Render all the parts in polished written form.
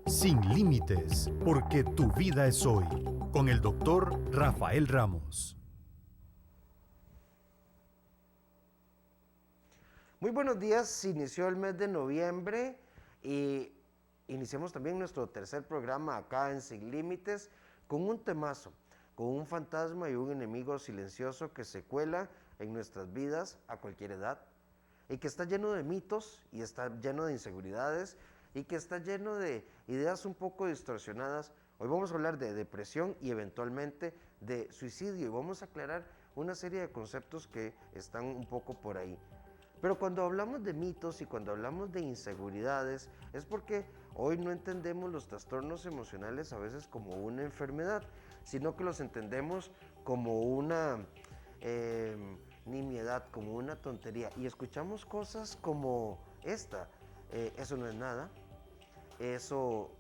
Sin límites, porque tu vida es hoy, con el doctor Rafael Ramos. Muy buenos días, inició el mes de noviembre y iniciamos también nuestro tercer programa acá en Sin Límites con un temazo, con un fantasma y un enemigo silencioso que se cuela en nuestras vidas a cualquier edad y que está lleno de mitos y está lleno de inseguridades y que está lleno de ideas un poco distorsionadas. Hoy vamos a hablar de depresión y eventualmente de suicidio y vamos a aclarar una serie de conceptos que están un poco por ahí. Pero cuando hablamos de mitos y cuando hablamos de inseguridades es porque hoy no entendemos los trastornos emocionales a veces como una enfermedad, sino que los entendemos como una nimiedad, como una tontería. Y escuchamos cosas como esta, eso no es nada, eso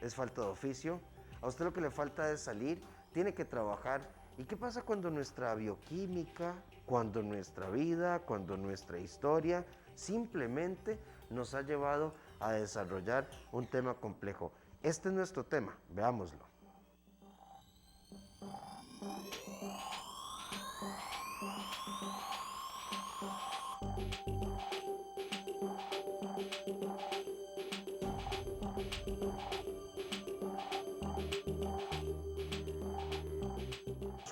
es falta de oficio, a usted lo que le falta es salir, tiene que trabajar. ¿Y qué pasa cuando nuestra bioquímica, cuando nuestra vida, cuando nuestra historia simplemente nos ha llevado a desarrollar un tema complejo? Este es nuestro tema, veámoslo.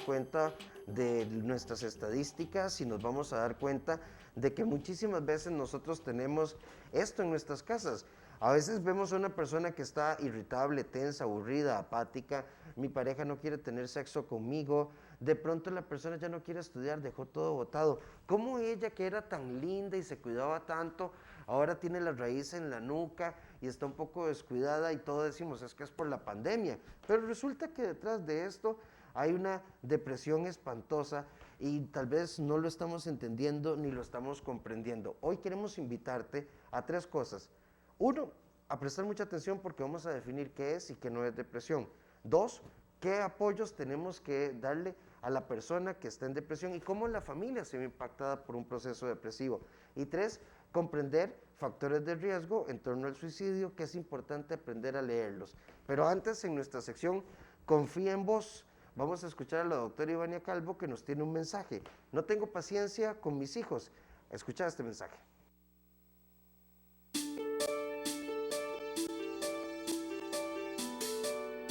Cuenta de nuestras estadísticas y nos vamos a dar cuenta de que muchísimas veces nosotros tenemos esto en nuestras casas. A veces vemos a una persona que está irritable, tensa, aburrida, apática, mi pareja no quiere tener sexo conmigo, de pronto la persona ya no quiere estudiar, dejó todo botado. ¿Cómo ella, que era tan linda y se cuidaba tanto, ahora tiene la raíz en la nuca y está un poco descuidada y todo decimos es que es por la pandemia? Pero resulta que detrás de esto hay una depresión espantosa y tal vez no lo estamos entendiendo ni lo estamos comprendiendo. Hoy queremos invitarte a tres cosas. Uno, a prestar mucha atención porque vamos a definir qué es y qué no es depresión. Dos, qué apoyos tenemos que darle a la persona que está en depresión y cómo la familia se ve impactada por un proceso depresivo. Y tres, comprender factores de riesgo en torno al suicidio, que es importante aprender a leerlos. Pero antes, en nuestra sección Confía en Vos, vamos a escuchar a la doctora Ivania Calvo que nos tiene un mensaje. No tengo paciencia con mis hijos. Escucha este mensaje.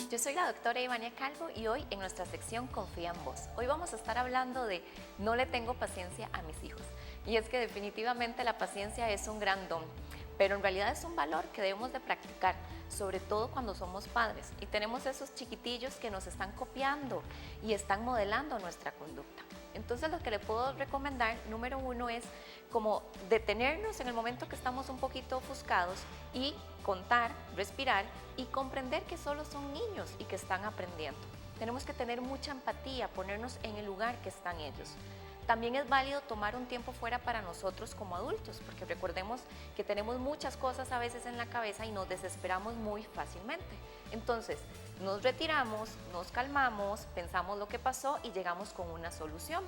Yo soy la doctora Ivania Calvo y hoy en nuestra sección Confía en Vos. Hoy vamos a estar hablando de no le tengo paciencia a mis hijos. Y es que definitivamente la paciencia es un gran don, pero en realidad es un valor que debemos de practicar, sobre todo cuando somos padres y tenemos esos chiquitillos que nos están copiando y están modelando nuestra conducta. Entonces lo que le puedo recomendar, número uno, es como detenernos en el momento que estamos un poquito ofuscados y contar, respirar y comprender que solo son niños y que están aprendiendo. Tenemos que tener mucha empatía, ponernos en el lugar que están ellos. También es válido tomar un tiempo fuera para nosotros como adultos, porque recordemos que tenemos muchas cosas a veces en la cabeza y nos desesperamos muy fácilmente. Entonces, nos retiramos, nos calmamos, pensamos lo que pasó y llegamos con una solución.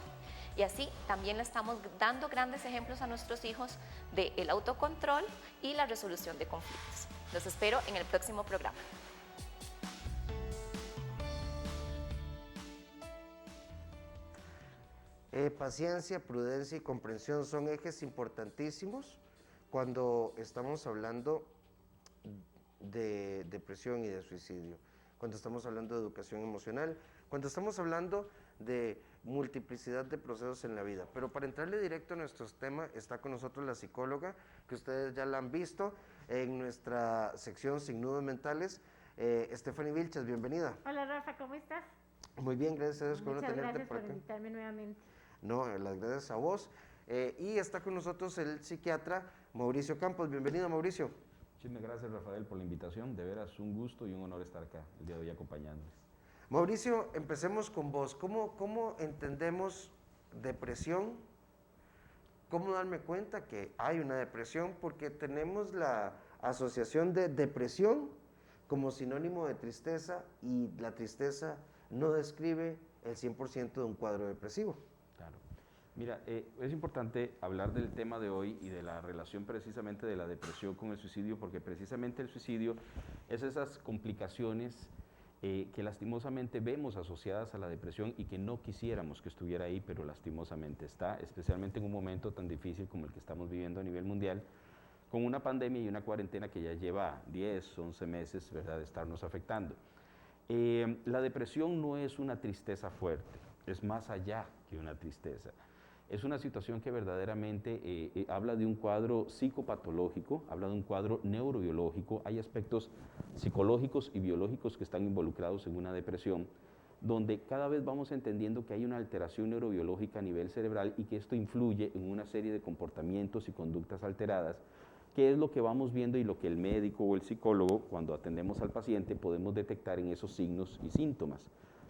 Y así también le estamos dando grandes ejemplos a nuestros hijos del autocontrol y la resolución de conflictos. Los espero en el próximo programa. Paciencia, prudencia y comprensión son ejes importantísimos cuando estamos hablando de depresión y de suicidio, cuando estamos hablando de educación emocional, cuando estamos hablando de multiplicidad de procesos en la vida. Pero para entrarle directo a nuestros temas, está con nosotros la psicóloga, que ustedes ya la han visto en nuestra sección Sin Nudos Mentales, Stephanie Vilches, bienvenida. Hola Rafa, ¿cómo estás? Muy bien, gracias a Dios. Muchas gracias por invitarme nuevamente. No, las gracias a vos. Y está con nosotros el psiquiatra Mauricio Campos. Bienvenido, Mauricio. Muchísimas gracias, Rafael, por la invitación. De veras, un gusto y un honor estar acá el día de hoy acompañándoles. Mauricio, empecemos con vos. ¿Cómo entendemos depresión? ¿Cómo darme cuenta que hay una depresión? Porque tenemos la asociación de depresión como sinónimo de tristeza y la tristeza no describe el 100% de un cuadro depresivo. Claro. Mira, es importante hablar del tema de hoy y de la relación precisamente de la depresión con el suicidio, porque precisamente el suicidio es esas complicaciones que lastimosamente vemos asociadas a la depresión y que no quisiéramos que estuviera ahí, pero lastimosamente está, especialmente en un momento tan difícil como el que estamos viviendo a nivel mundial, con una pandemia y una cuarentena que ya lleva 10, 11 meses, ¿verdad?, de estarnos afectando. La depresión no es una tristeza fuerte, es más allá que una tristeza. Es una situación que verdaderamente habla de un cuadro psicopatológico, habla de un cuadro neurobiológico, hay aspectos psicológicos y biológicos que están involucrados en una depresión, donde cada vez vamos entendiendo que hay una alteración neurobiológica a nivel cerebral y que esto influye en una serie de comportamientos y conductas alteradas, que es lo que vamos viendo y lo que el médico o el psicólogo, cuando atendemos al paciente, podemos detectar en esos signos y síntomas.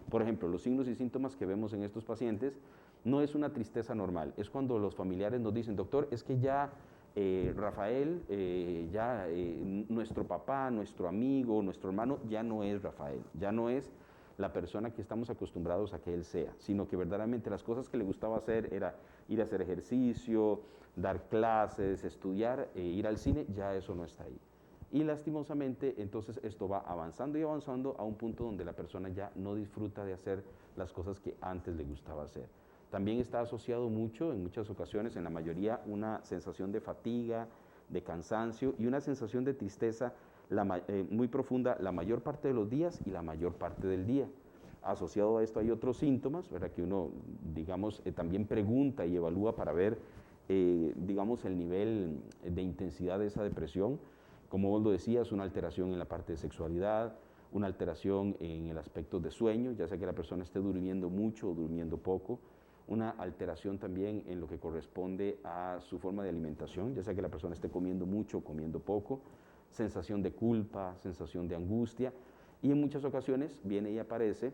Por ejemplo, los signos y síntomas que vemos en estos pacientes no es una tristeza normal, es cuando los familiares nos dicen, doctor, es que ya Rafael, nuestro papá, nuestro amigo, nuestro hermano, ya no es Rafael, ya no es la persona que estamos acostumbrados a que él sea, sino que verdaderamente las cosas que le gustaba hacer era ir a hacer ejercicio, dar clases, estudiar, ir al cine, ya eso no está ahí. Y lastimosamente, entonces esto va avanzando y avanzando a un punto donde la persona ya no disfruta de hacer las cosas que antes le gustaba hacer. También está asociado mucho, en muchas ocasiones, en la mayoría, una sensación de fatiga, de cansancio y una sensación de tristeza muy profunda la mayor parte de los días y la mayor parte del día. Asociado a esto hay otros síntomas, ¿verdad?, que uno, digamos, también pregunta y evalúa para ver, digamos, el nivel de intensidad de esa depresión. Como vos lo decías, una alteración en la parte de sexualidad, una alteración en el aspecto de sueño, ya sea que la persona esté durmiendo mucho o durmiendo poco, una alteración también en lo que corresponde a su forma de alimentación, ya sea que la persona esté comiendo mucho o comiendo poco, sensación de culpa, sensación de angustia, y en muchas ocasiones viene y aparece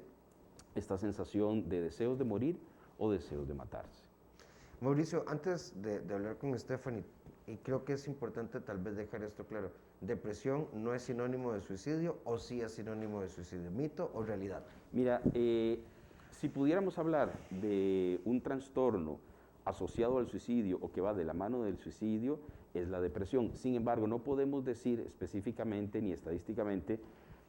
esta sensación de deseos de morir o deseos de matarse. Mauricio, antes de hablar con Stephanie, y creo que es importante tal vez dejar esto claro, ¿depresión no es sinónimo de suicidio o sí es sinónimo de suicidio? ¿Mito o realidad? Mira, si pudiéramos hablar de un trastorno asociado al suicidio o que va de la mano del suicidio, es la depresión. Sin embargo, no podemos decir específicamente ni estadísticamente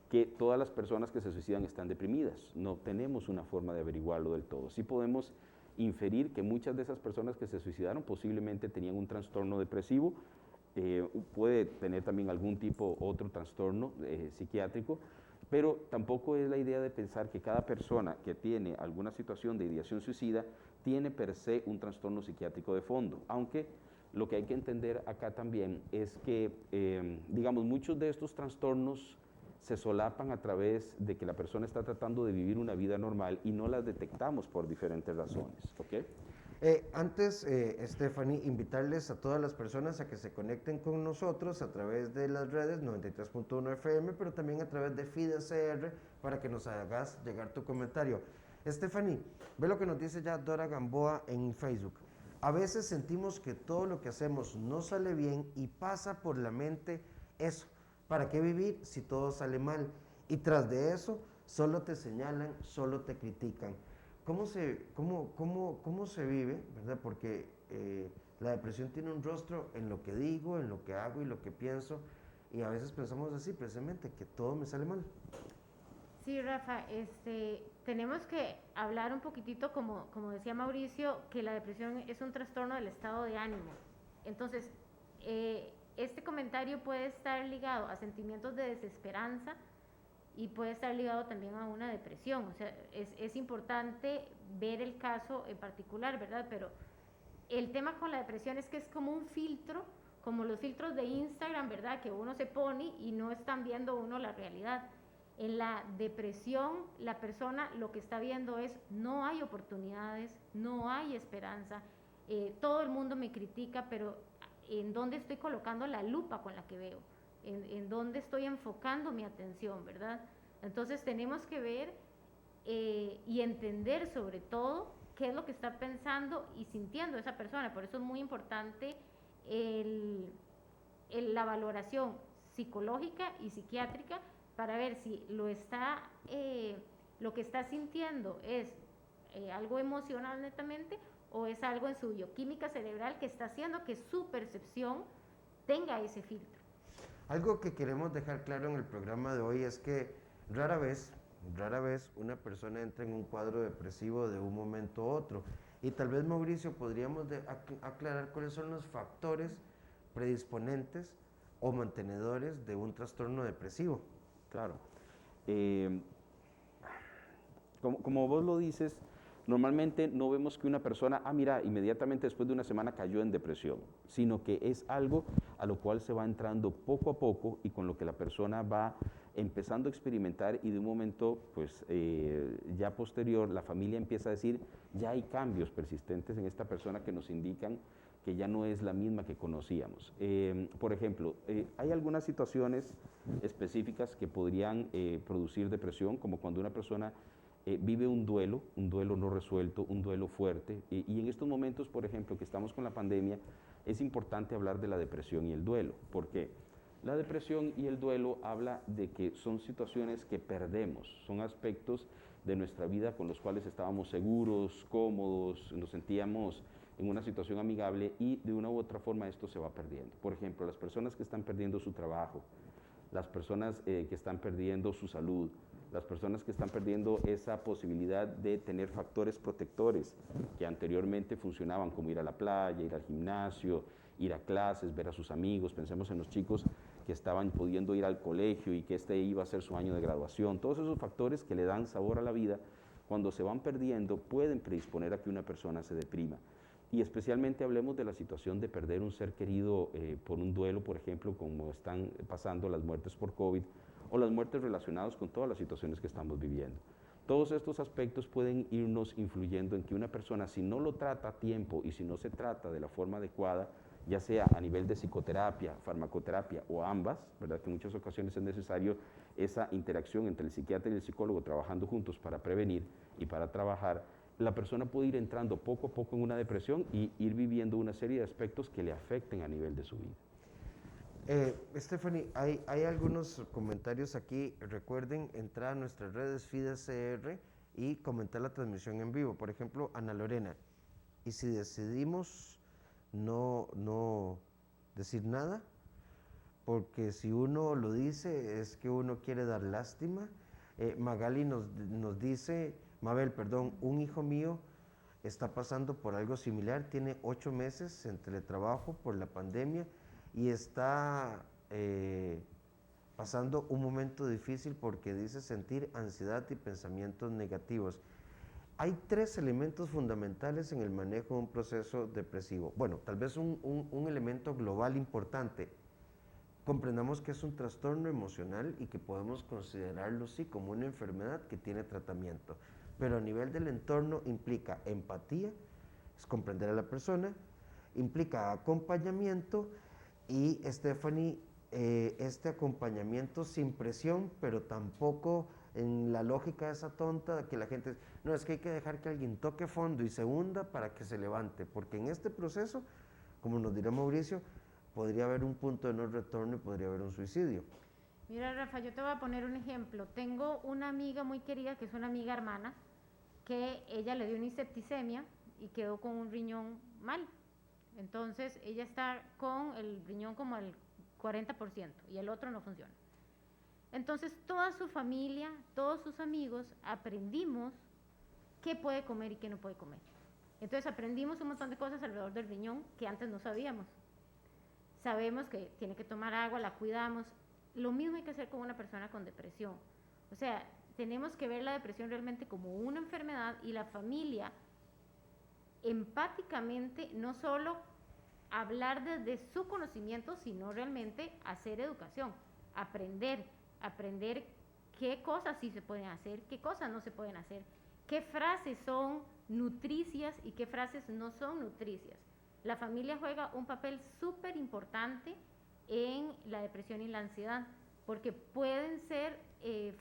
que todas las personas que se suicidan están deprimidas. No tenemos una forma de averiguarlo del todo. Sí podemos inferir que muchas de esas personas que se suicidaron posiblemente tenían un trastorno depresivo, puede tener también algún tipo, otro trastorno psiquiátrico, pero tampoco es la idea de pensar que cada persona que tiene alguna situación de ideación suicida tiene per se un trastorno psiquiátrico de fondo, aunque lo que hay que entender acá también es que, digamos, muchos de estos trastornos se solapan a través de que la persona está tratando de vivir una vida normal y no las detectamos por diferentes razones, ¿ok? Antes, Stephanie, invitarles a todas las personas a que se conecten con nosotros a través de las redes 93.1 FM, pero también a través de FIDECR para que nos hagas llegar tu comentario. Stephanie, ve lo que nos dice ya Dora Gamboa en Facebook. A veces sentimos que todo lo que hacemos no sale bien y pasa por la mente eso. ¿Para qué vivir si todo sale mal? Y tras de eso, solo te señalan, solo te critican. ¿Cómo se vive, verdad? Porque la depresión tiene un rostro en lo que digo, en lo que hago y lo que pienso. Y a veces pensamos así, precisamente, que todo me sale mal. Sí, Rafa, tenemos que hablar un poquitito, como decía Mauricio, que la depresión es un trastorno del estado de ánimo. Entonces, este comentario puede estar ligado a sentimientos de desesperanza y puede estar ligado también a una depresión. O sea, es importante ver el caso en particular, ¿verdad? Pero el tema con la depresión es que es como un filtro, como los filtros de Instagram, ¿verdad? Que uno se pone y no están viendo uno la realidad. En la depresión, la persona lo que está viendo es no hay oportunidades, no hay esperanza, todo el mundo me critica, pero ¿en dónde estoy colocando la lupa con la que veo? ¿En dónde estoy enfocando mi atención, verdad? Entonces tenemos que ver y entender sobre todo qué es lo que está pensando y sintiendo esa persona. Por eso es muy importante la valoración psicológica y psiquiátrica para ver si lo que está sintiendo es algo emocional netamente o es algo en su bioquímica cerebral que está haciendo que su percepción tenga ese filtro. Algo que queremos dejar claro en el programa de hoy es que rara vez una persona entra en un cuadro depresivo de un momento a otro. Y tal vez, Mauricio, podríamos aclarar cuáles son los factores predisponentes o mantenedores de un trastorno depresivo. Claro. Como vos lo dices, normalmente no vemos que una persona, mira, inmediatamente después de una semana cayó en depresión, sino que es algo a lo cual se va entrando poco a poco y con lo que la persona va empezando a experimentar y de un momento, pues ya posterior, la familia empieza a decir, ya hay cambios persistentes en esta persona que nos indican que ya no es la misma que conocíamos. Por ejemplo, hay algunas situaciones específicas que podrían producir depresión, como cuando una persona vive un duelo no resuelto, un duelo fuerte, y en estos momentos, por ejemplo, que estamos con la pandemia, es importante hablar de la depresión y el duelo. ¿Por qué? La depresión y el duelo habla de que son situaciones que perdemos, son aspectos de nuestra vida con los cuales estábamos seguros, cómodos, nos sentíamos en una situación amigable y de una u otra forma esto se va perdiendo. Por ejemplo, las personas que están perdiendo su trabajo, las personas que están perdiendo su salud, las personas que están perdiendo esa posibilidad de tener factores protectores que anteriormente funcionaban, como ir a la playa, ir al gimnasio, ir a clases, ver a sus amigos. Pensemos en los chicos que estaban pudiendo ir al colegio y que este iba a ser su año de graduación. Todos esos factores que le dan sabor a la vida, cuando se van perdiendo, pueden predisponer a que una persona se deprima. Y especialmente hablemos de la situación de perder un ser querido por un duelo, por ejemplo, como están pasando las muertes por COVID, o las muertes relacionadas con todas las situaciones que estamos viviendo. Todos estos aspectos pueden irnos influyendo en que una persona, si no lo trata a tiempo y si no se trata de la forma adecuada, ya sea a nivel de psicoterapia, farmacoterapia o ambas, ¿verdad? Que en muchas ocasiones es necesario esa interacción entre el psiquiatra y el psicólogo trabajando juntos para prevenir y para trabajar, la persona puede ir entrando poco a poco en una depresión y ir viviendo una serie de aspectos que le afecten a nivel de su vida. Stephanie, hay algunos comentarios aquí. Recuerden entrar a nuestras redes FIDES-CR y comentar la transmisión en vivo. Por ejemplo, Ana Lorena, ¿y si decidimos no decir nada? Porque si uno lo dice es que uno quiere dar lástima. Magali nos dice, Mabel, perdón, un hijo mío está pasando por algo similar, tiene 8 meses en teletrabajo por la pandemia y está pasando un momento difícil porque dice sentir ansiedad y pensamientos negativos. Hay 3 elementos fundamentales en el manejo de un proceso depresivo. Bueno, tal vez un elemento global importante. Comprendamos que es un trastorno emocional y que podemos considerarlo sí como una enfermedad que tiene tratamiento. Pero a nivel del entorno implica empatía, es comprender a la persona, implica acompañamiento y, Stephanie, este acompañamiento sin presión, pero tampoco en la lógica esa tonta de que la gente, no, es que hay que dejar que alguien toque fondo y se hunda para que se levante, porque en este proceso, como nos dirá Mauricio, podría haber un punto de no retorno y podría haber un suicidio. Mira, Rafa, yo te voy a poner un ejemplo. Tengo una amiga muy querida, que es una amiga hermana, que ella le dio una septicemia y quedó con un riñón mal. Entonces, ella está con el riñón como al 40% y el otro no funciona. Entonces, toda su familia, todos sus amigos, aprendimos qué puede comer y qué no puede comer. Entonces, aprendimos un montón de cosas alrededor del riñón que antes no sabíamos. Sabemos que tiene que tomar agua, la cuidamos. Lo mismo hay que hacer con una persona con depresión. O sea, tenemos que ver la depresión realmente como una enfermedad y la familia empáticamente no solo hablar desde su conocimiento, sino realmente hacer educación, aprender qué cosas sí se pueden hacer, qué cosas no se pueden hacer, qué frases son nutricias y qué frases no son nutricias. La familia juega un papel súper importante en la depresión y la ansiedad, porque pueden ser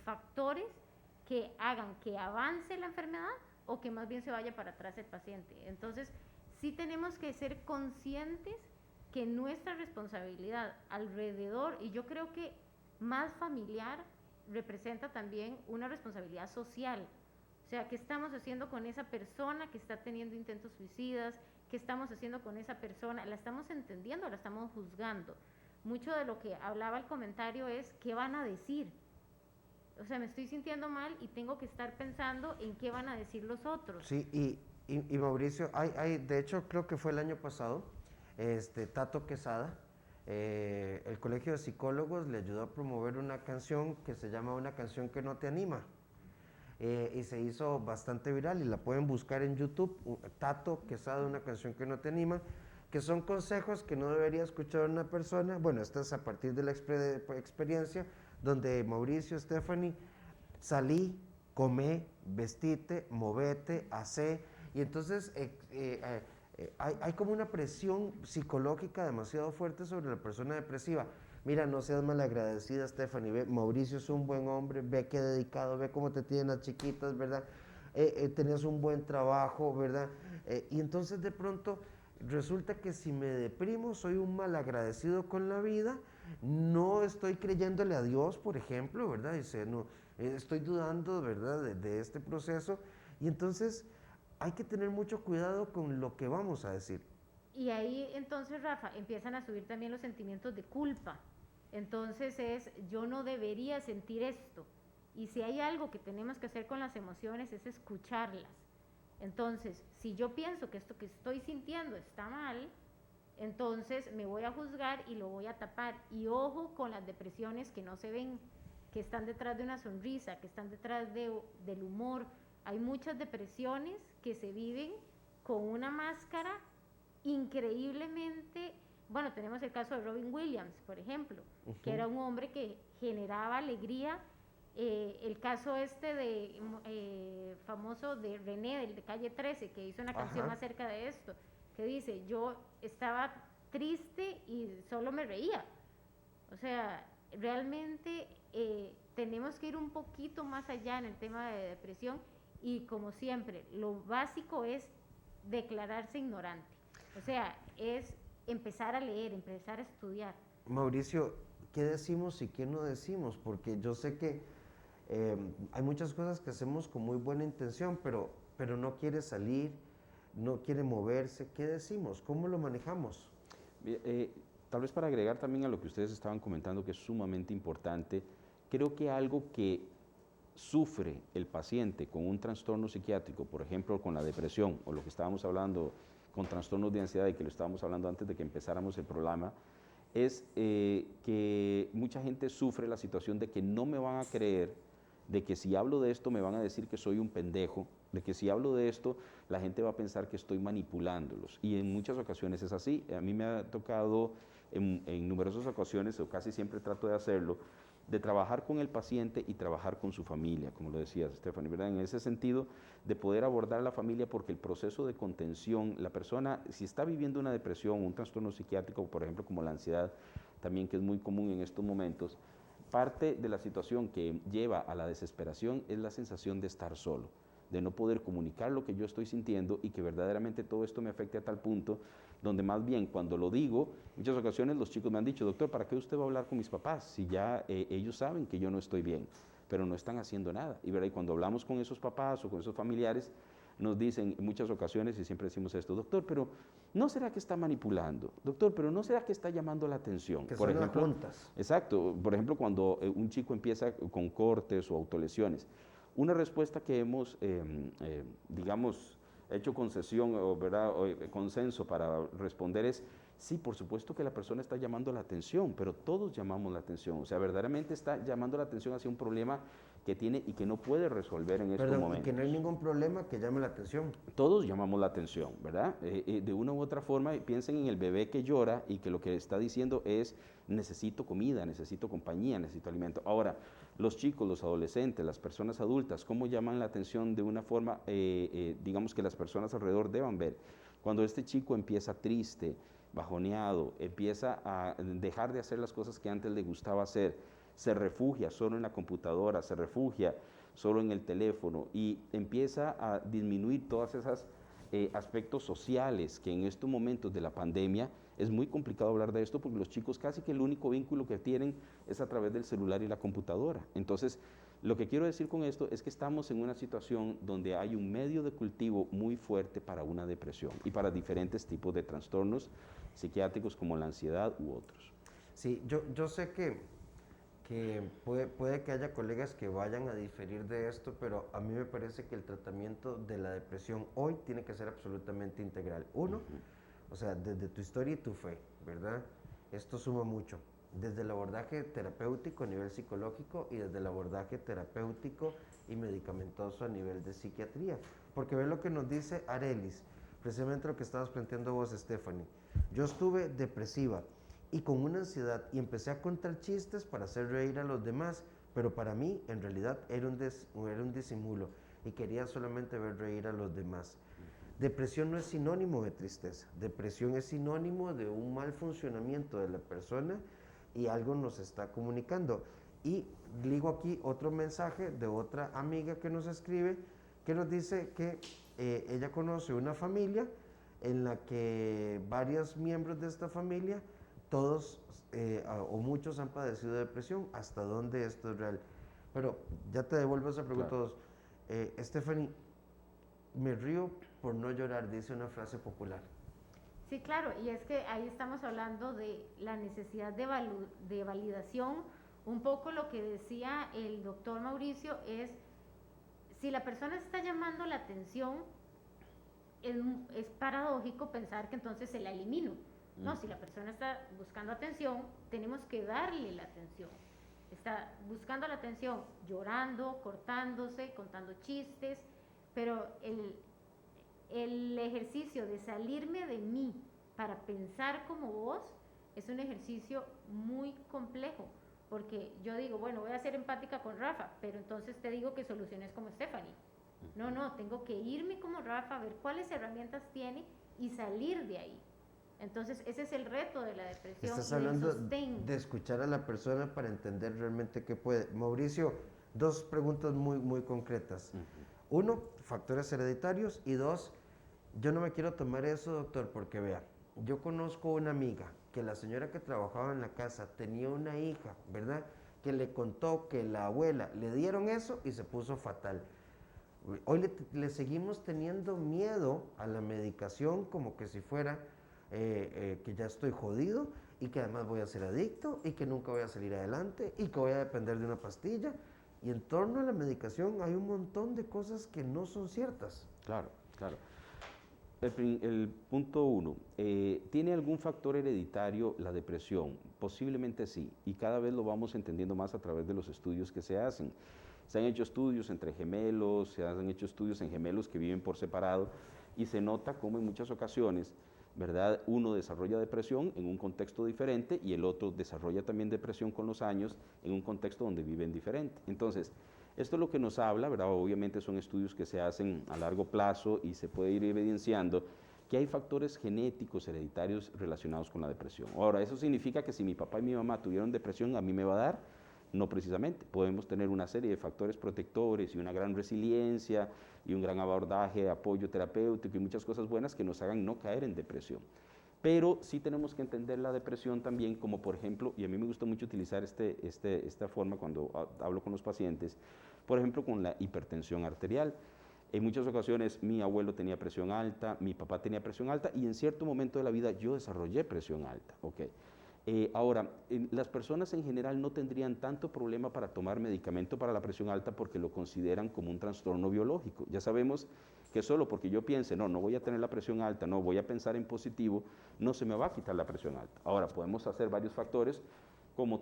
factores que hagan que avance la enfermedad o que más bien se vaya para atrás el paciente. Entonces, sí tenemos que ser conscientes que nuestra responsabilidad alrededor, y yo creo que más familiar, representa también una responsabilidad social. O sea, ¿qué estamos haciendo con esa persona que está teniendo intentos suicidas? ¿Qué estamos haciendo con esa persona? ¿La estamos entendiendo o la estamos juzgando? Mucho de lo que hablaba el comentario es, ¿qué van a decir? O sea, me estoy sintiendo mal y tengo que estar pensando en qué van a decir los otros. Sí, y Mauricio, de hecho creo que fue el año pasado, Tato Quesada, el Colegio de Psicólogos le ayudó a promover una canción que se llama Una canción que no te anima. Y se hizo bastante viral y la pueden buscar en YouTube, Tato Quesada, Una canción que no te anima, que son consejos que no debería escuchar una persona. Bueno, esto es a partir de la experiencia donde Mauricio, Stephanie, salí, comé, vestite, movete, hacé, y entonces hay como una presión psicológica demasiado fuerte sobre la persona depresiva. Mira, no seas malagradecida, Stephanie, ve, Mauricio es un buen hombre, ve qué dedicado, ve cómo te tienen las chiquitas, ¿verdad? Tenías un buen trabajo, ¿verdad? Y entonces de pronto resulta que si me deprimo, soy un malagradecido con la vida, no estoy creyéndole a Dios, por ejemplo, ¿verdad? Dice, no, estoy dudando, ¿verdad?, de este proceso, y entonces hay que tener mucho cuidado con lo que vamos a decir. Y ahí entonces, Rafa, empiezan a subir también los sentimientos de culpa. Entonces yo no debería sentir esto. Y si hay algo que tenemos que hacer con las emociones es escucharlas. Entonces, si yo pienso que esto que estoy sintiendo está mal, entonces me voy a juzgar y lo voy a tapar. Y ojo con las depresiones que no se ven, que están detrás de una sonrisa, que están detrás del humor. Hay muchas depresiones que se viven con una máscara increíblemente. Bueno, tenemos el caso de Robin Williams, por ejemplo, que era un hombre que generaba alegría. El caso famoso de René, de Calle 13, que hizo una canción acerca de esto, que dice, yo estaba triste y solo me reía. O sea, realmente tenemos que ir un poquito más allá en el tema de depresión, y como siempre, lo básico es declararse ignorante. O sea, es empezar a leer, empezar a estudiar. Mauricio, ¿qué decimos y qué no decimos? Porque yo sé que hay muchas cosas que hacemos con muy buena intención, pero no quiere salir, no quiere moverse. ¿Qué decimos? ¿Cómo lo manejamos? Tal vez para agregar también a lo que ustedes estaban comentando, que es sumamente importante, creo que algo que sufre el paciente con un trastorno psiquiátrico, por ejemplo, con la depresión, o lo que estábamos hablando con trastornos de ansiedad, y que lo estábamos hablando antes de que empezáramos el programa, es que mucha gente sufre la situación de que no me van a creer, de que si hablo de esto me van a decir que soy un pendejo, de que si hablo de esto la gente va a pensar que estoy manipulándolos, y en muchas ocasiones es así. A mí me ha tocado en numerosas ocasiones, o casi siempre trato de hacerlo, de trabajar con el paciente y trabajar con su familia, como lo decías, Stephanie, ¿verdad? En ese sentido, de poder abordar la familia, porque el proceso de contención, la persona, si está viviendo una depresión, un trastorno psiquiátrico, por ejemplo, como la ansiedad, también, que es muy común en estos momentos, parte de la situación que lleva a la desesperación es la sensación de estar solo, de no poder comunicar lo que yo estoy sintiendo, y que verdaderamente todo esto me afecte a tal punto donde más bien cuando lo digo, muchas ocasiones los chicos me han dicho, doctor, ¿para qué usted va a hablar con mis papás si ya ellos saben que yo no estoy bien, pero no están haciendo nada? Y, ¿verdad?, y cuando hablamos con esos papás o con esos familiares, nos dicen en muchas ocasiones, y siempre decimos esto, doctor, pero ¿no será que está manipulando? Doctor, pero ¿no será que está llamando la atención? Que por son ejemplo, juntas. Exacto. Por ejemplo, cuando un chico empieza con cortes o autolesiones, una respuesta que hemos, digamos, hecho concesión, ¿verdad?, o consenso para responder es, sí, por supuesto que la persona está llamando la atención, pero todos llamamos la atención. O sea, verdaderamente está llamando la atención hacia un problema que tiene y que no puede resolver en estos momentos. Y que no hay ningún problema que llame la atención. Todos llamamos la atención, ¿verdad? De una u otra forma, piensen en el bebé que llora y que lo que está diciendo es, necesito comida, necesito compañía, necesito alimento. Ahora, los chicos, los adolescentes, las personas adultas, ¿cómo llaman la atención de una forma, digamos, que las personas alrededor deban ver? Cuando este chico empieza triste, bajoneado, empieza a dejar de hacer las cosas que antes le gustaba hacer, se refugia solo en la computadora, se refugia solo en el teléfono, y empieza a disminuir todas esas aspectos sociales que en estos momentos de la pandemia es muy complicado hablar de esto porque los chicos casi que el único vínculo que tienen es a través del celular y la computadora. Entonces, lo que quiero decir con esto es que estamos en una situación donde hay un medio de cultivo muy fuerte para una depresión y para diferentes tipos de trastornos psiquiátricos como la ansiedad u otros. Sí, yo sé que puede que haya colegas que vayan a diferir de esto, pero a mí me parece que el tratamiento de la depresión hoy tiene que ser absolutamente integral. Uno, o sea, desde tu historia y tu fe, ¿verdad? Esto suma mucho. Desde el abordaje terapéutico a nivel psicológico y desde el abordaje terapéutico y medicamentoso a nivel de psiquiatría. Porque ve lo que nos dice Arelis, precisamente lo que estabas planteando vos, Stephanie. Yo estuve depresiva y con una ansiedad y empecé a contar chistes para hacer reír a los demás, pero para mí en realidad era un disimulo y quería solamente ver reír a los demás. Depresión no es sinónimo de tristeza, depresión es sinónimo de un mal funcionamiento de la persona y algo nos está comunicando. Y ligo aquí otro mensaje de otra amiga que nos escribe, que nos dice que ella conoce una familia en la que varios miembros de esta familia, todos o muchos han padecido de depresión. ¿Hasta dónde esto es real? Pero ya te devuelvo esa pregunta. Claro. Stephanie, me río por no llorar, dice una frase popular. Sí, claro, y es que ahí estamos hablando de la necesidad de validación. Un poco lo que decía el doctor Mauricio es, si la persona está llamando la atención, es paradójico pensar que entonces se la elimino. No, si la persona está buscando atención, tenemos que darle la atención. Está buscando la atención, llorando, cortándose, contando chistes, pero el ejercicio de salirme de mí para pensar como vos es un ejercicio muy complejo, porque yo digo, bueno, voy a ser empática con Rafa, pero entonces te digo que soluciones como Stephanie. No, tengo que irme como Rafa, ver cuáles herramientas tiene y salir de ahí. Entonces, ese es el reto de la depresión. Estás hablando de escuchar a la persona para entender realmente qué puede. Mauricio, dos preguntas muy concretas. Uno, factores hereditarios, y dos, yo no me quiero tomar eso, doctor, porque vea, yo conozco una amiga que la señora que trabajaba en la casa tenía una hija, ¿verdad? Que le contó que la abuela le dieron eso y se puso fatal. Hoy le seguimos teniendo miedo a la medicación como que si fuera que ya estoy jodido y que además voy a ser adicto y que nunca voy a salir adelante y que voy a depender de una pastilla. Y en torno a la medicación hay un montón de cosas que no son ciertas. Claro. El punto 1, ¿tiene algún factor hereditario la depresión? Posiblemente sí, y cada vez lo vamos entendiendo más a través de los estudios que se hacen. Se han hecho estudios entre gemelos, se han hecho estudios en gemelos que viven por separado, y se nota cómo en muchas ocasiones, ¿verdad?, uno desarrolla depresión en un contexto diferente y el otro desarrolla también depresión con los años en un contexto donde viven diferente. Entonces, esto es lo que nos habla, ¿verdad? Obviamente son estudios que se hacen a largo plazo y se puede ir evidenciando que hay factores genéticos hereditarios relacionados con la depresión. Ahora, ¿eso significa que si mi papá y mi mamá tuvieron depresión, a mí me va a dar? No precisamente. Podemos tener una serie de factores protectores y una gran resiliencia y un gran abordaje, apoyo terapéutico y muchas cosas buenas que nos hagan no caer en depresión. Pero sí tenemos que entender la depresión también como, por ejemplo, y a mí me gusta mucho utilizar esta forma cuando hablo con los pacientes, por ejemplo, con la hipertensión arterial. En muchas ocasiones mi abuelo tenía presión alta, mi papá tenía presión alta y en cierto momento de la vida yo desarrollé presión alta. Okay. Ahora, las personas en general no tendrían tanto problema para tomar medicamento para la presión alta porque lo consideran como un trastorno biológico. Ya sabemos que solo porque yo piense, no voy a tener la presión alta, no voy a pensar en positivo, no se me va a quitar la presión alta. Ahora, podemos hacer varios factores como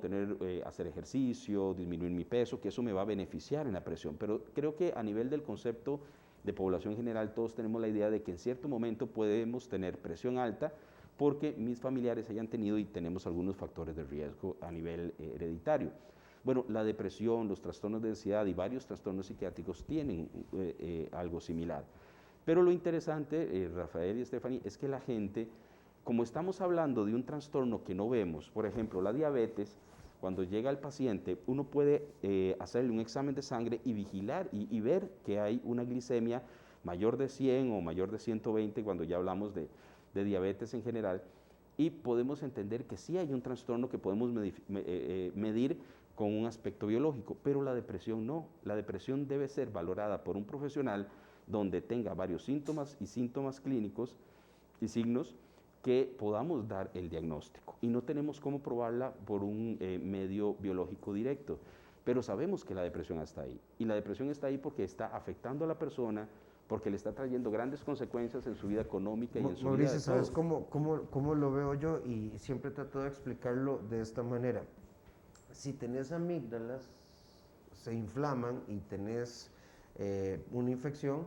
hacer ejercicio, disminuir mi peso, que eso me va a beneficiar en la presión. Pero creo que a nivel del concepto de población general, todos tenemos la idea de que en cierto momento podemos tener presión alta porque mis familiares hayan tenido y tenemos algunos factores de riesgo a nivel hereditario. Bueno, la depresión, los trastornos de ansiedad y varios trastornos psiquiátricos tienen algo similar. Pero lo interesante, Rafael y Stephanie, es que la gente, como estamos hablando de un trastorno que no vemos, por ejemplo, la diabetes, Cuando llega el paciente, uno puede hacerle un examen de sangre y vigilar y ver que hay una glicemia mayor de 100 o mayor de 120, cuando ya hablamos de diabetes en general, y podemos entender que sí hay un trastorno que podemos medir con un aspecto biológico, pero la depresión no. La depresión debe ser valorada por un profesional donde tenga varios síntomas y síntomas clínicos y signos que podamos dar el diagnóstico. Y no tenemos cómo probarla por un medio biológico directo, pero sabemos que la depresión está ahí. Y la depresión está ahí porque está afectando a la persona, porque le está trayendo grandes consecuencias en su vida económica y en su vida Mauricio, de ¿sabes todos. cómo lo veo yo? Y siempre trato de explicarlo de esta manera. Si tenés amígdalas, se inflaman y tenés una infección,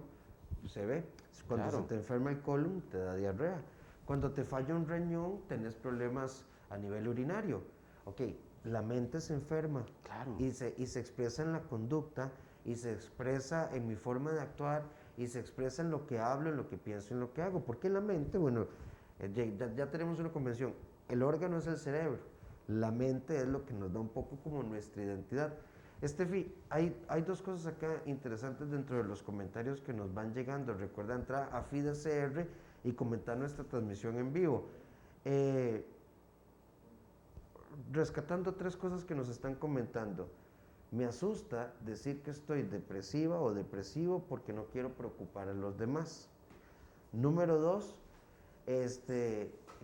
se ve. Cuando Claro. se te enferma el colon, te da diarrea. Cuando te falla un riñón, tenés problemas a nivel urinario. Ok, la mente se enferma Claro. y se expresa en la conducta, y se expresa en mi forma de actuar, y se expresa en lo que hablo, en lo que pienso, en lo que hago. Porque la mente, bueno, ya tenemos una convención, el órgano es el cerebro, la mente es lo que nos da un poco como nuestra identidad. Estefi, hay dos cosas acá interesantes dentro de los comentarios que nos van llegando. Recuerda entrar a FIDECR y comentar nuestra transmisión en vivo. Rescatando tres cosas que nos están comentando. Me asusta decir que estoy depresiva o depresivo porque no quiero preocupar a los demás. Número dos,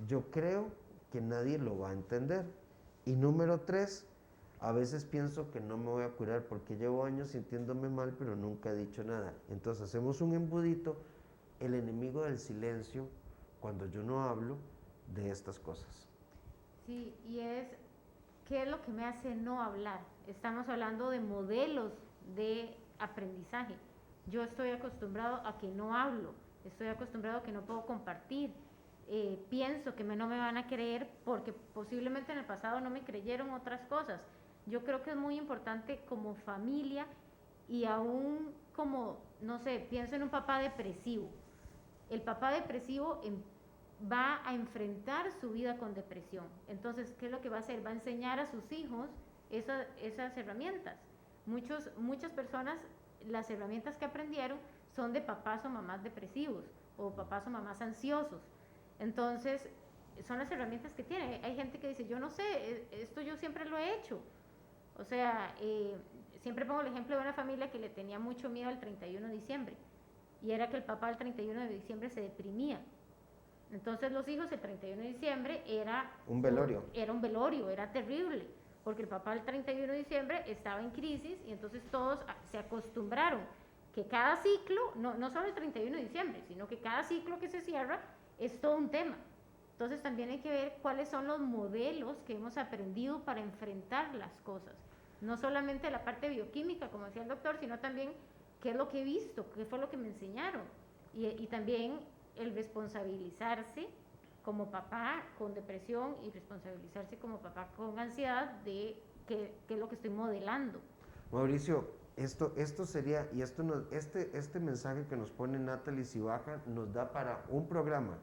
yo creo que nadie lo va a entender. Y número tres, a veces pienso que no me voy a curar porque llevo años sintiéndome mal, pero nunca he dicho nada. Entonces hacemos un embudito, el enemigo del silencio, cuando yo no hablo de estas cosas. Sí, y ¿qué es lo que me hace no hablar? Estamos hablando de modelos de aprendizaje. Yo estoy acostumbrado a que no hablo, estoy acostumbrado a que no puedo compartir. Pienso que no me van a creer porque posiblemente en el pasado no me creyeron otras cosas. Yo creo que es muy importante como familia y aún como, no sé, pienso en un papá depresivo. El papá depresivo va a enfrentar su vida con depresión. Entonces, ¿qué es lo que va a hacer? Va a enseñar a sus hijos esas herramientas. Muchas personas, las herramientas que aprendieron son de papás o mamás depresivos o papás o mamás ansiosos. Entonces, son las herramientas que tienen. Hay gente que dice, yo no sé, esto yo siempre lo he hecho. O sea, siempre pongo el ejemplo de una familia que le tenía mucho miedo al 31 de diciembre. Y era que el papá el 31 de diciembre se deprimía. Entonces los hijos el 31 de diciembre era Un velorio. Era un velorio, era terrible. Porque el papá el 31 de diciembre estaba en crisis y entonces todos se acostumbraron que cada ciclo, no solo el 31 de diciembre, sino que cada ciclo que se cierra es todo un tema. Entonces también hay que ver cuáles son los modelos que hemos aprendido para enfrentar las cosas. No solamente la parte bioquímica, como decía el doctor, sino también qué es lo que he visto, qué fue lo que me enseñaron. Y también el responsabilizarse como papá con depresión y responsabilizarse como papá con ansiedad de qué es lo que estoy modelando. Mauricio, esto sería, y este mensaje que nos pone Natalie Cibaja nos da para un programa.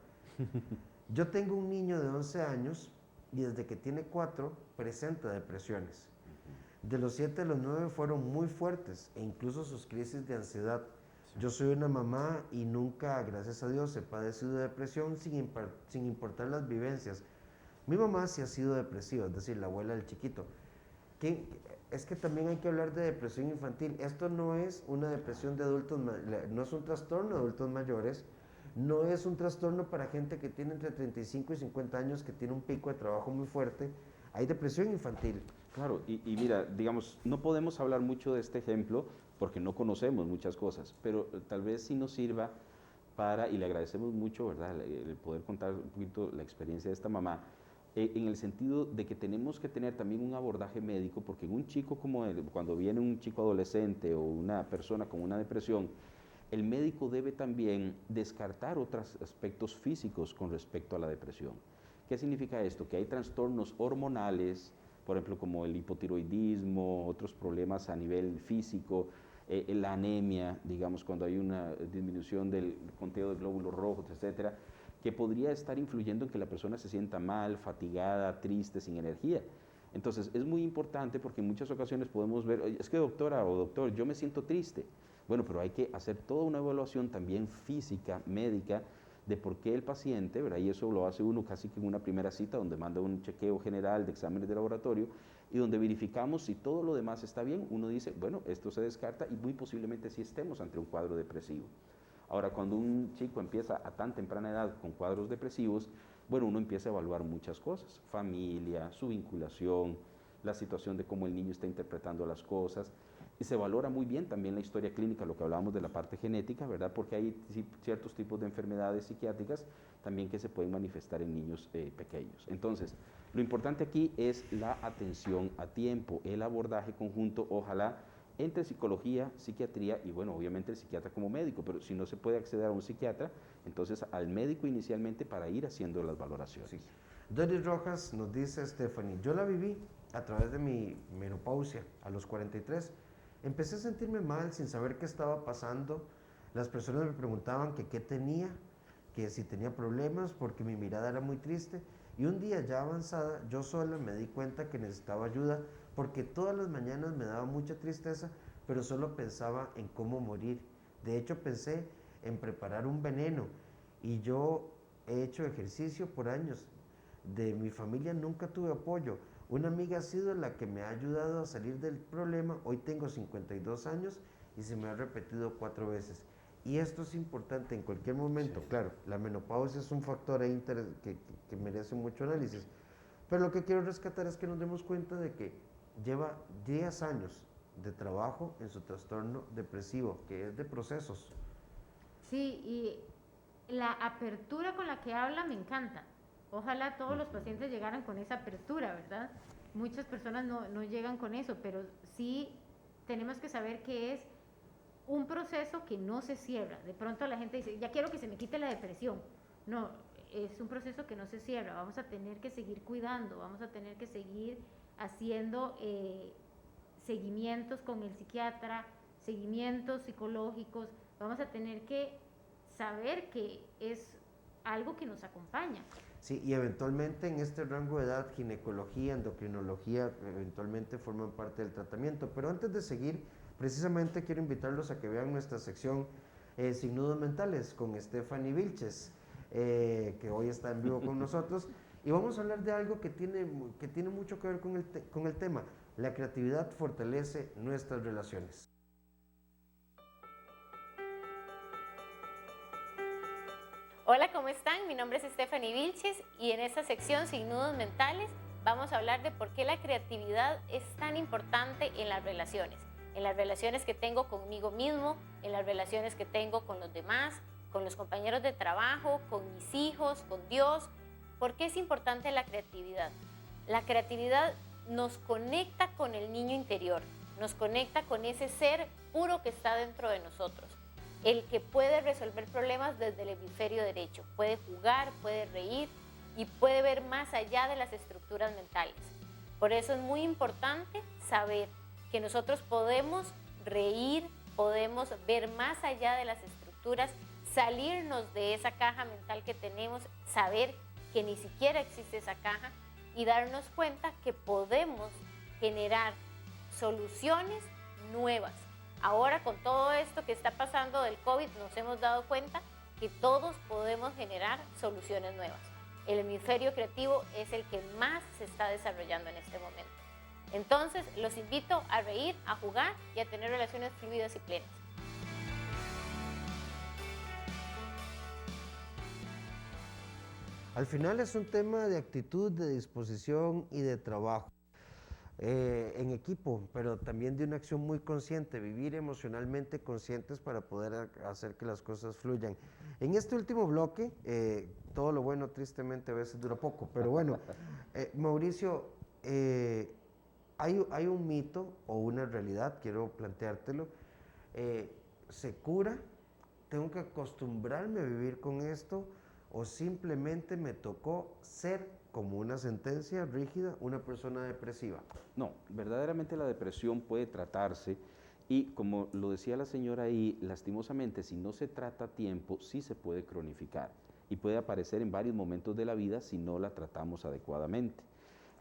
Yo tengo un niño de 11 años y desde que tiene 4 presenta depresiones. De los 7 a los 9 fueron muy fuertes e incluso sus crisis de ansiedad. Yo soy una mamá y nunca, gracias a Dios, he padecido de depresión sin importar las vivencias. Mi mamá sí ha sido depresiva, es decir, la abuela del chiquito. Es que también hay que hablar de depresión infantil. Esto no es una depresión de adultos, no es un trastorno de adultos mayores, no es un trastorno para gente que tiene entre 35 y 50 años, que tiene un pico de trabajo muy fuerte. Hay depresión infantil. Claro, y mira, digamos, no podemos hablar mucho de este ejemplo porque no conocemos muchas cosas, pero tal vez sí nos sirva para, y le agradecemos mucho, ¿verdad?, el poder contar un poquito la experiencia de esta mamá, en el sentido de que tenemos que tener también un abordaje médico, porque en un chico como él, cuando viene un chico adolescente o una persona con una depresión, el médico debe también descartar otros aspectos físicos con respecto a la depresión. ¿Qué significa esto? Que hay trastornos hormonales, por ejemplo, como el hipotiroidismo, otros problemas a nivel físico, la anemia, digamos, cuando hay una disminución del conteo de glóbulos rojos, etcétera, que podría estar influyendo en que la persona se sienta mal, fatigada, triste, sin energía. Entonces, es muy importante porque en muchas ocasiones podemos ver, "Oye, es que doctora o doctor, yo me siento triste". Bueno, pero hay que hacer toda una evaluación también física, médica, de por qué el paciente, ¿verdad? Y eso lo hace uno casi que en una primera cita, donde manda un chequeo general de exámenes de laboratorio y donde verificamos si todo lo demás está bien. Uno dice, bueno, esto se descarta y muy posiblemente sí estemos ante un cuadro depresivo. Ahora, cuando un chico empieza a tan temprana edad con cuadros depresivos, bueno, uno empieza a evaluar muchas cosas, familia, su vinculación, la situación de cómo el niño está interpretando las cosas, y se valora muy bien también la historia clínica, lo que hablábamos de la parte genética, ¿verdad? Porque hay ciertos tipos de enfermedades psiquiátricas también que se pueden manifestar en niños pequeños. Entonces, lo importante aquí es la atención a tiempo, el abordaje conjunto, ojalá entre psicología, psiquiatría y, bueno, obviamente el psiquiatra como médico, pero si no se puede acceder a un psiquiatra, entonces al médico inicialmente para ir haciendo las valoraciones. Sí. Doris Rojas nos dice, Stephanie, yo la viví a través de mi menopausia a los 43. Empecé a sentirme mal sin saber qué estaba pasando. Las personas me preguntaban que qué tenía, que si tenía problemas, porque mi mirada era muy triste. Y un día ya avanzada, yo sola me di cuenta que necesitaba ayuda, porque todas las mañanas me daba mucha tristeza, pero solo pensaba en cómo morir. De hecho, pensé en preparar un veneno. Y yo he hecho ejercicio por años. De mi familia nunca tuve apoyo. Una amiga ha sido la que me ha ayudado a salir del problema. Hoy tengo 52 años y se me ha repetido 4 veces. Y esto es importante en cualquier momento. Sí. Claro, la menopausia es un factor que merece mucho análisis. Pero lo que quiero rescatar es que nos demos cuenta de que lleva 10 años de trabajo en su trastorno depresivo, que es de procesos. Sí, y la apertura con la que habla me encanta. Ojalá todos los pacientes llegaran con esa apertura, ¿verdad? Muchas personas no llegan con eso, pero sí tenemos que saber que es un proceso que no se cierra. De pronto la gente dice, ya quiero que se me quite la depresión. No, es un proceso que no se cierra. Vamos a tener que seguir cuidando, vamos a tener que seguir haciendo seguimientos con el psiquiatra, seguimientos psicológicos. Vamos a tener que saber que es algo que nos acompaña. Sí, y eventualmente en este rango de edad, ginecología, endocrinología, eventualmente forman parte del tratamiento. Pero antes de seguir, precisamente quiero invitarlos a que vean nuestra sección Sin Nudos Mentales con Stephanie Vilches, que hoy está en vivo con nosotros. Y vamos a hablar de algo que tiene mucho que ver con el tema. La creatividad fortalece nuestras relaciones. Hola, ¿cómo están? Mi nombre es Stephanie Vilches y en esta sección Sin Nudos Mentales vamos a hablar de por qué la creatividad es tan importante en las relaciones que tengo conmigo mismo, en las relaciones que tengo con los demás, con los compañeros de trabajo, con mis hijos, con Dios. ¿Por qué es importante la creatividad? La creatividad nos conecta con el niño interior, nos conecta con ese ser puro que está dentro de nosotros. El que puede resolver problemas desde el hemisferio derecho, puede jugar, puede reír y puede ver más allá de las estructuras mentales. Por eso es muy importante saber que nosotros podemos reír, podemos ver más allá de las estructuras, salirnos de esa caja mental que tenemos, saber que ni siquiera existe esa caja y darnos cuenta que podemos generar soluciones nuevas. Ahora con todo esto que está pasando del COVID nos hemos dado cuenta que todos podemos generar soluciones nuevas. El hemisferio creativo es el que más se está desarrollando en este momento. Entonces los invito a reír, a jugar y a tener relaciones fluidas y plenas. Al final es un tema de actitud, de disposición y de trabajo. En equipo, pero también de una acción muy consciente, vivir emocionalmente conscientes para poder hacer que las cosas fluyan. En este último bloque, todo lo bueno tristemente a veces dura poco, pero bueno, Mauricio, hay un mito o una realidad, quiero planteártelo, ¿se cura? ¿Tengo que acostumbrarme a vivir con esto? ¿O simplemente me tocó ser, como una sentencia rígida, una persona depresiva? No, verdaderamente la depresión puede tratarse y, como lo decía la señora ahí, lastimosamente si no se trata a tiempo, sí se puede cronificar y puede aparecer en varios momentos de la vida si no la tratamos adecuadamente.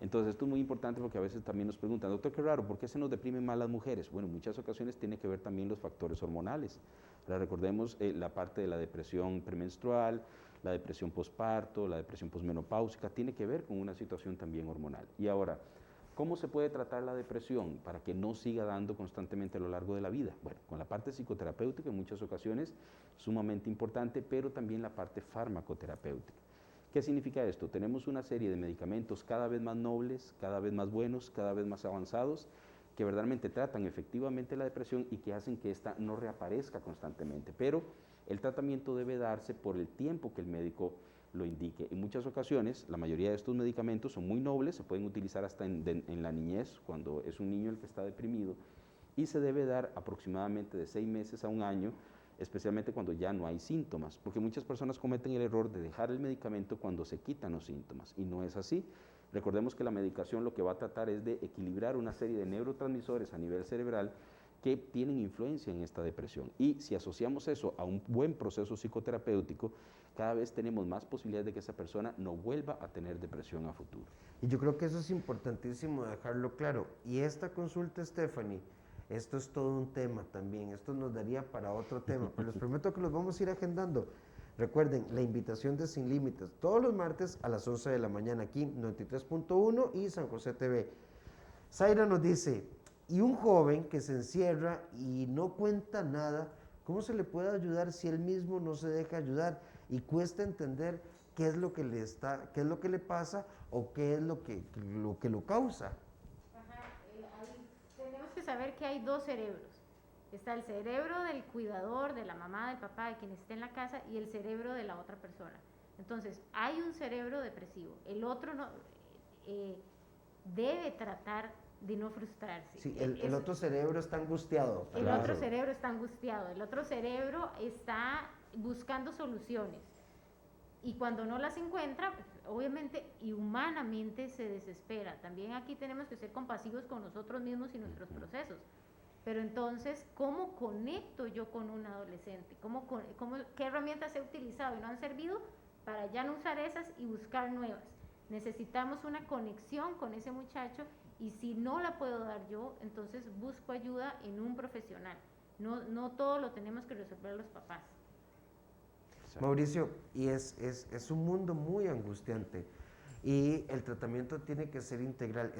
Entonces esto es muy importante porque a veces también nos preguntan, doctor, qué raro, ¿por qué se nos deprimen más las mujeres? Bueno, en muchas ocasiones tiene que ver también los factores hormonales. Ahora recordemos la parte de la depresión premenstrual, la depresión posparto, la depresión posmenopáusica, tiene que ver con una situación también hormonal. Y ahora, ¿cómo se puede tratar la depresión para que no siga dando constantemente a lo largo de la vida? Bueno, con la parte psicoterapéutica en muchas ocasiones sumamente importante, pero también la parte farmacoterapéutica. ¿Qué significa esto? Tenemos una serie de medicamentos cada vez más nobles, cada vez más buenos, cada vez más avanzados, que verdaderamente tratan efectivamente la depresión y que hacen que ésta no reaparezca constantemente. Pero el tratamiento debe darse por el tiempo que el médico lo indique. En muchas ocasiones, la mayoría de estos medicamentos son muy nobles, se pueden utilizar hasta en la niñez, cuando es un niño el que está deprimido, y se debe dar aproximadamente de 6 meses a 1 año, especialmente cuando ya no hay síntomas, porque muchas personas cometen el error de dejar el medicamento cuando se quitan los síntomas, y no es así. Recordemos que la medicación lo que va a tratar es de equilibrar una serie de neurotransmisores a nivel cerebral que tienen influencia en esta depresión. Y si asociamos eso a un buen proceso psicoterapéutico, cada vez tenemos más posibilidades de que esa persona no vuelva a tener depresión a futuro. Y yo creo que eso es importantísimo dejarlo claro. Y esta consulta, Stephanie, esto es todo un tema también, esto nos daría para otro tema, pero les prometo que los vamos a ir agendando. Recuerden, la invitación de Sin Límites, todos los martes a las 11 de la mañana aquí, 93.1 y San José TV. Zaira nos dice, y un joven que se encierra y no cuenta nada, ¿cómo se le puede ayudar si él mismo no se deja ayudar? Y cuesta entender qué es lo que le pasa o qué es lo que lo causa. Tenemos que saber que hay 2 cerebros. Está el cerebro del cuidador, de la mamá, del papá, de quien esté en la casa, y el cerebro de la otra persona. Entonces, hay un cerebro depresivo. El otro no debe tratar de no frustrarse. Sí, el otro cerebro está angustiado. El otro cerebro está angustiado. El otro cerebro está buscando soluciones. Y cuando no las encuentra, pues, obviamente y humanamente se desespera. También aquí tenemos que ser compasivos con nosotros mismos y nuestros procesos. Pero entonces, ¿cómo conecto yo con un adolescente? ¿Qué herramientas he utilizado y no han servido para ya no usar esas y buscar nuevas? Necesitamos una conexión con ese muchacho y si no la puedo dar yo, entonces busco ayuda en un profesional. No todo lo tenemos que resolver los papás. Mauricio, y es un mundo muy angustiante y el tratamiento tiene que ser integral.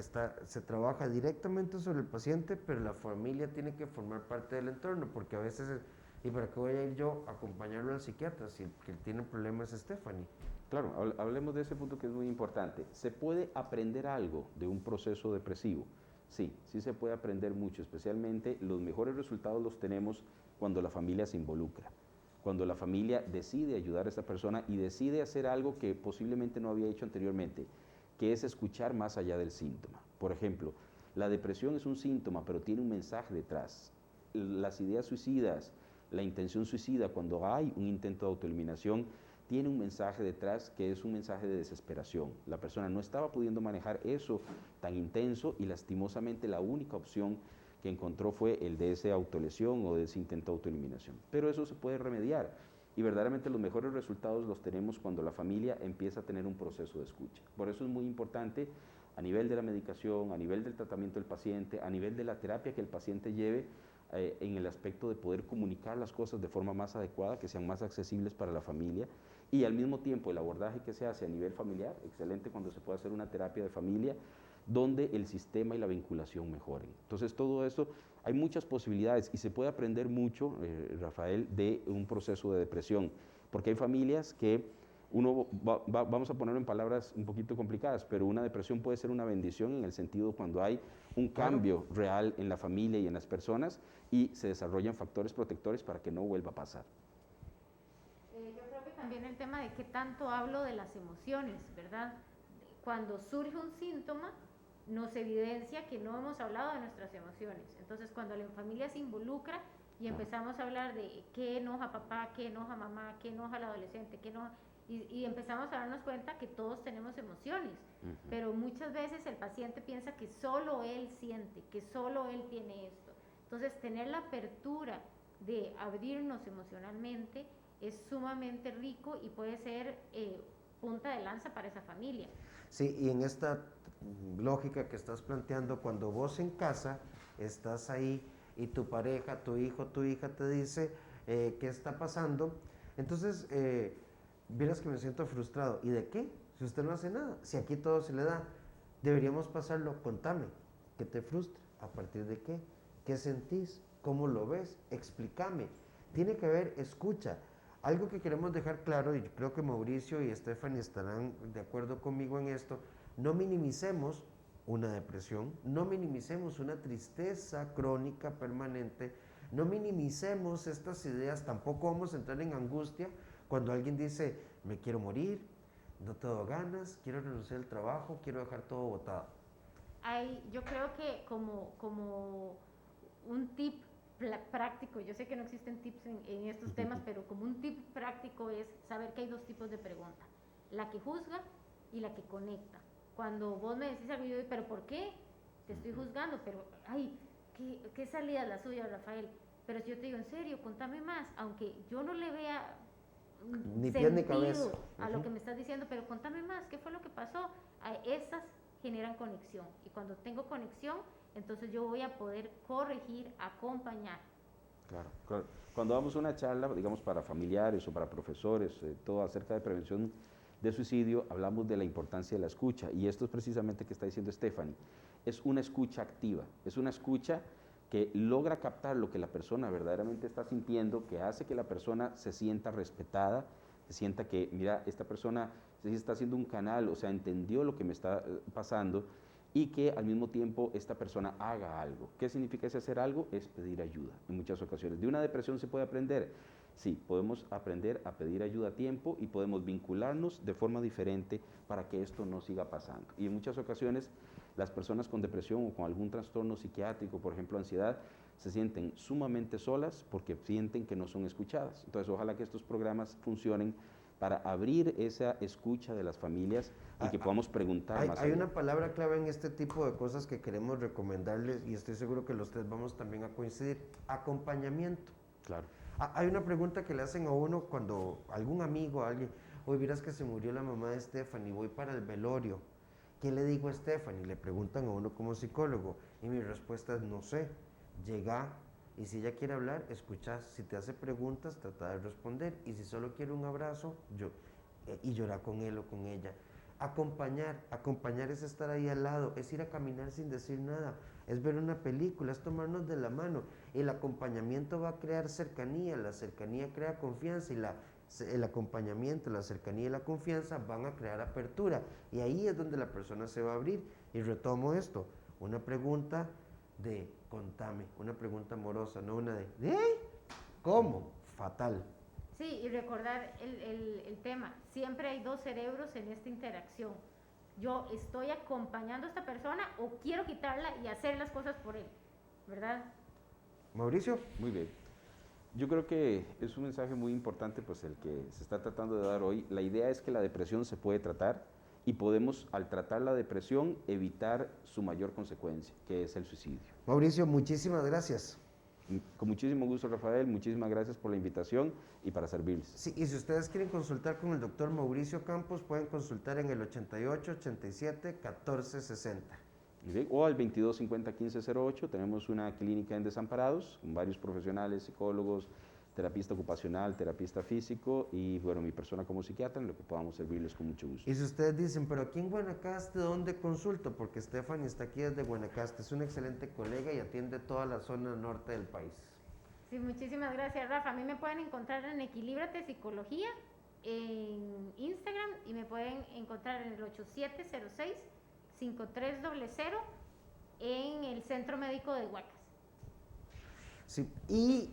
Se trabaja directamente sobre el paciente, pero la familia tiene que formar parte del entorno, porque a veces, ¿y para qué voy a ir yo a acompañarlo al psiquiatra si el que tiene problemas es Stephanie? Claro, hablemos de ese punto que es muy importante. ¿Se puede aprender algo de un proceso depresivo? Sí se puede aprender mucho, especialmente los mejores resultados los tenemos cuando la familia se involucra. Cuando la familia decide ayudar a esa persona y decide hacer algo que posiblemente no había hecho anteriormente, que es escuchar más allá del síntoma. Por ejemplo, la depresión es un síntoma, pero tiene un mensaje detrás. Las ideas suicidas, la intención suicida, cuando hay un intento de autoeliminación, tiene un mensaje detrás que es un mensaje de desesperación. La persona no estaba pudiendo manejar eso tan intenso y lastimosamente la única opción que encontró fue el de esa autolesión o de ese intento de autoeliminación. Pero eso se puede remediar y verdaderamente los mejores resultados los tenemos cuando la familia empieza a tener un proceso de escucha. Por eso es muy importante a nivel de la medicación, a nivel del tratamiento del paciente, a nivel de la terapia que el paciente lleve, en el aspecto de poder comunicar las cosas de forma más adecuada, que sean más accesibles para la familia y al mismo tiempo el abordaje que se hace a nivel familiar, excelente cuando se puede hacer una terapia de familia, donde el sistema y la vinculación mejoren. Entonces todo esto, hay muchas posibilidades y se puede aprender mucho, Rafael, de un proceso de depresión, porque hay familias que vamos a ponerlo en palabras un poquito complicadas, pero una depresión puede ser una bendición en el sentido cuando hay un cambio real en la familia y en las personas y se desarrollan factores protectores para que no vuelva a pasar. Yo creo que también el tema de qué tanto hablo de las emociones, ¿verdad? Cuando surge un síntoma, nos evidencia que no hemos hablado de nuestras emociones. Entonces, cuando la familia se involucra y empezamos a hablar de qué enoja papá, qué enoja mamá, qué enoja el adolescente, qué enoja, y empezamos a darnos cuenta que todos tenemos emociones, pero muchas veces el paciente piensa que solo él siente, que solo él tiene esto. Entonces, tener la apertura de abrirnos emocionalmente es sumamente rico y puede ser punta de lanza para esa familia. Sí, y en esta lógica que estás planteando, cuando vos en casa estás ahí y tu pareja, tu hijo, tu hija te dice qué está pasando, entonces vieras que me siento frustrado. ¿Y de qué? Si usted no hace nada, si aquí todo se le da, deberíamos pasarlo, contame, ¿qué te frustra? ¿A partir de qué? ¿Qué sentís? ¿Cómo lo ves? Explícame. Tiene que haber escucha. Algo que queremos dejar claro, y yo creo que Mauricio y Stephanie estarán de acuerdo conmigo en esto, no minimicemos una depresión, no minimicemos una tristeza crónica permanente, no minimicemos estas ideas, tampoco vamos a entrar en angustia cuando alguien dice, me quiero morir, no tengo ganas, quiero renunciar al trabajo, quiero dejar todo botado. Yo creo que como un tip práctico, yo sé que no existen tips en estos temas, pero como un tip práctico es saber que hay dos tipos de preguntas, la que juzga y la que conecta. Cuando vos me decís algo, yo digo, ¿pero por qué? Te estoy juzgando, pero, ay, ¿qué salida es la suya, Rafael? Pero si yo te digo, en serio, contame más, aunque yo no le vea ni pie ni cabeza a lo que me estás diciendo, pero contame más, ¿qué fue lo que pasó? Esas generan conexión, y cuando tengo conexión, entonces yo voy a poder corregir, acompañar. Claro, claro. Cuando damos una charla, digamos, para familiares o para profesores, todo acerca de prevención de suicidio, hablamos de la importancia de la escucha, y esto es precisamente que está diciendo Stephanie, es una escucha activa, es una escucha que logra captar lo que la persona verdaderamente está sintiendo, que hace que la persona se sienta respetada, se sienta que, mira, esta persona se está haciendo un canal, o sea, entendió lo que me está pasando, y que al mismo tiempo esta persona haga algo. ¿Qué significa ese hacer algo? Es pedir ayuda en muchas ocasiones. ¿De una depresión se puede aprender? Sí, podemos aprender a pedir ayuda a tiempo y podemos vincularnos de forma diferente para que esto no siga pasando. Y en muchas ocasiones las personas con depresión o con algún trastorno psiquiátrico, por ejemplo ansiedad, se sienten sumamente solas porque sienten que no son escuchadas. Entonces ojalá que estos programas funcionen para abrir esa escucha de las familias y que podamos preguntar más. Hay una palabra clave en este tipo de cosas que queremos recomendarles, y estoy seguro que los tres vamos también a coincidir: acompañamiento. Claro. Hay una pregunta que le hacen a uno cuando algún amigo, alguien, hoy vieras que se murió la mamá de Stephanie, voy para el velorio, ¿qué le digo a Stephanie? Le preguntan a uno como psicólogo, y mi respuesta es no sé, llega, y si ella quiere hablar, escuchas, si te hace preguntas, trata de responder, y si solo quiere un abrazo, y llorar con él o con ella. Acompañar es estar ahí al lado, es ir a caminar sin decir nada, es ver una película, es tomarnos de la mano. El acompañamiento va a crear cercanía, la cercanía crea confianza, y el acompañamiento, la cercanía y la confianza van a crear apertura, y ahí es donde la persona se va a abrir. Y retomo esto, una pregunta de contame, una pregunta amorosa, no una de ¿cómo? Fatal. Sí, y recordar el tema, siempre hay dos cerebros en esta interacción. Yo estoy acompañando a esta persona o quiero quitarla y hacer las cosas por él, ¿verdad? Mauricio. Muy bien. Yo creo que es un mensaje muy importante, pues el que se está tratando de dar hoy. La idea es que la depresión se puede tratar y podemos, al tratar la depresión, evitar su mayor consecuencia, que es el suicidio. Mauricio, muchísimas gracias. Con muchísimo gusto, Rafael, muchísimas gracias por la invitación y para servirles. Sí, y si ustedes quieren consultar con el doctor Mauricio Campos, pueden consultar en el 88 87 14 60. O al 22 50 15 08, tenemos una clínica en Desamparados, con varios profesionales, psicólogos, terapista ocupacional, terapista físico y, bueno, mi persona como psiquiatra, en lo que podamos servirles con mucho gusto. Y si ustedes dicen, pero aquí en Guanacaste, ¿dónde consulto? Porque Stephanie está aquí desde Guanacaste, es una excelente colega y atiende toda la zona norte del país. Sí, muchísimas gracias, Rafa. A mí me pueden encontrar en Equilíbrate Psicología en Instagram, y me pueden encontrar en el 8706-5300 en el Centro Médico de Huacas. Sí, y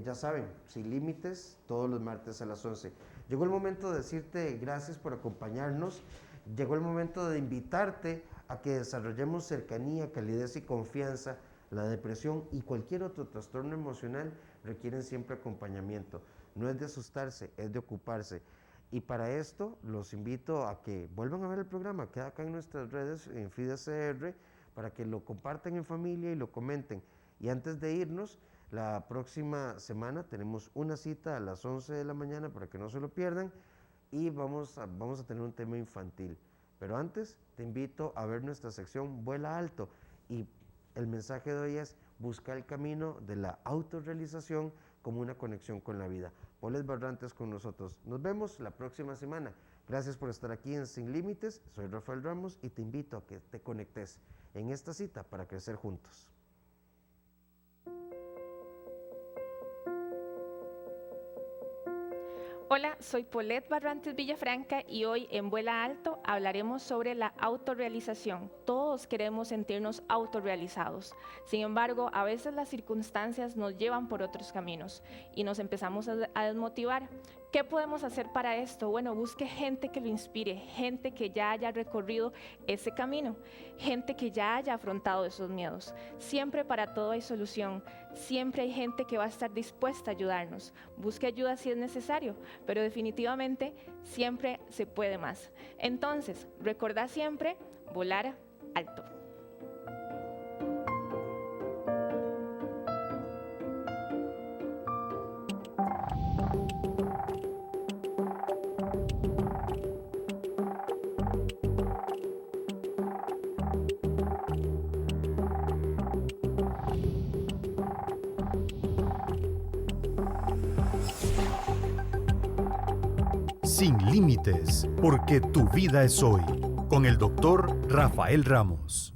ya saben, Sin Límites, todos los martes a las 11. Llegó el momento de decirte gracias por acompañarnos, llegó el momento de invitarte a que desarrollemos cercanía, calidez y confianza. La depresión y cualquier otro trastorno emocional requieren siempre acompañamiento. No es de asustarse, es de ocuparse. Y para esto los invito a que vuelvan a ver el programa, queda acá en nuestras redes, en FIDECR, para que lo compartan en familia y lo comenten. Y antes de irnos, la próxima semana tenemos una cita a las 11 de la mañana para que no se lo pierdan, y vamos a tener un tema infantil. Pero antes te invito a ver nuestra sección Vuela Alto, y el mensaje de hoy es: busca el camino de la autorrealización como una conexión con la vida. Polet Barrantes con nosotros. Nos vemos la próxima semana. Gracias por estar aquí en Sin Límites. Soy Rafael Ramos y te invito a que te conectes en esta cita para crecer juntos. Hola, soy Polet Barrantes Villafranca y hoy en Vuela Alto hablaremos sobre la autorrealización. Todos queremos sentirnos autorrealizados. Sin embargo, a veces las circunstancias nos llevan por otros caminos y nos empezamos a desmotivar. ¿Qué podemos hacer para esto? Bueno, busque gente que lo inspire, gente que ya haya recorrido ese camino, gente que ya haya afrontado esos miedos. Siempre para todo hay solución, siempre hay gente que va a estar dispuesta a ayudarnos. Busque ayuda si es necesario, pero definitivamente siempre se puede más. Entonces, recordá siempre volar alto. Sin Límites, porque tu vida es hoy, con el doctor Rafael Ramos.